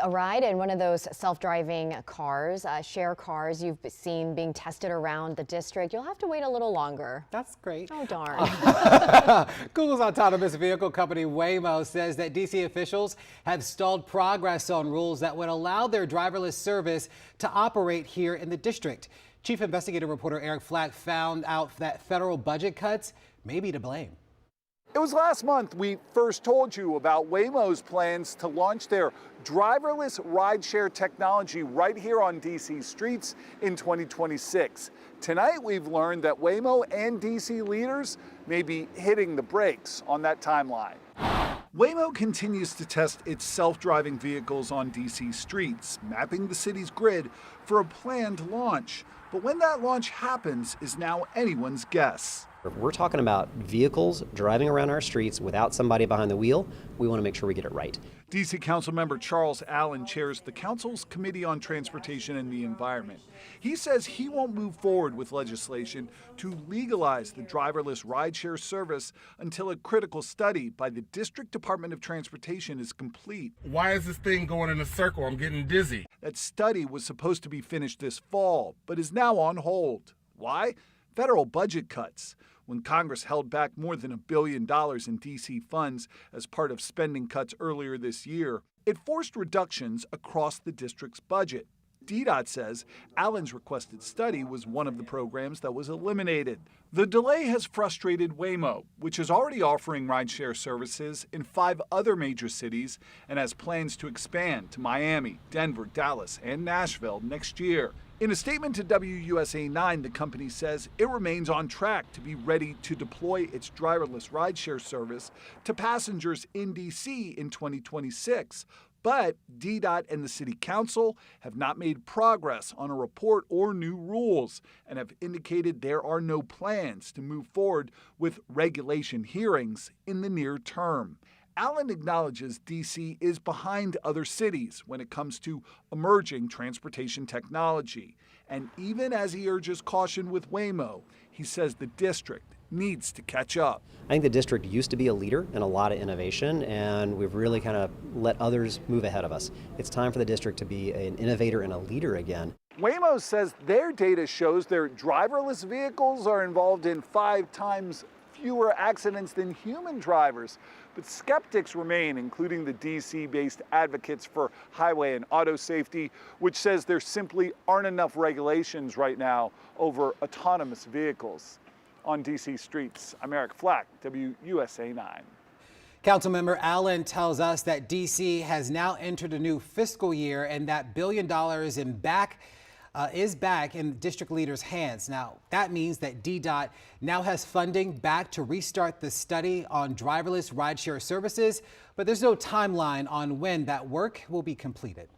A ride in one of those self-driving cars, share cars you've seen being tested around the district. You'll have to wait a little longer. That's great. Oh, darn. Google's autonomous vehicle company Waymo says that D.C. officials have stalled progress on rules that would allow their driverless service to operate here in the district. Chief investigative reporter Eric Flack found out that federal budget cuts may be to blame. It was last month we first told you about Waymo's plans to launch their driverless rideshare technology right here on DC streets in 2026. Tonight we've learned that Waymo and DC leaders may be hitting the brakes on that timeline. Waymo continues to test its self-driving vehicles on DC streets, mapping the city's grid for a planned launch. But when that launch happens is now anyone's guess. If we're talking about vehicles driving around our streets without somebody behind the wheel, we want to make sure we get it right. D.C. Councilmember Charles Allen chairs the council's Committee on Transportation and the Environment. He says he won't move forward with legislation to legalize the driverless rideshare service until a critical study by the District Department of Transportation is complete. Why is this thing going in a circle? I'm getting dizzy. That study was supposed to be finished this fall, but is now on hold. Why? Federal budget cuts. When Congress held back more than $1 billion in D.C. funds as part of spending cuts earlier this year, it forced reductions across the district's budget. DDOT says Allen's requested study was one of the programs that was eliminated. The delay has frustrated Waymo, which is already offering rideshare services in 5 other major cities and has plans to expand to Miami, Denver, Dallas, and Nashville next year. In a statement to WUSA 9, the company says it remains on track to be ready to deploy its driverless rideshare service to passengers in D.C. in 2026. But DDOT and the City Council have not made progress on a report or new rules and have indicated there are no plans to move forward with regulation hearings in the near term. Allen acknowledges D.C. is behind other cities when it comes to emerging transportation technology. And even as he urges caution with Waymo, he says the district needs to catch up. I think the district used to be a leader in a lot of innovation, and we've really kind of let others move ahead of us. It's time for the district to be an innovator and a leader again. Waymo says their data shows their driverless vehicles are involved in 5 times fewer accidents than human drivers. But skeptics remain, including the DC-based Advocates for Highway and Auto Safety, which says there simply aren't enough regulations right now over autonomous vehicles on DC streets. I'm Eric Flack, WUSA 9. Councilmember Allen tells us that D.C. has now entered a new fiscal year and that $1 billion is back in district leaders' hands. Now, that means that DDOT now has funding back to restart the study on driverless rideshare services, but there's no timeline on when that work will be completed.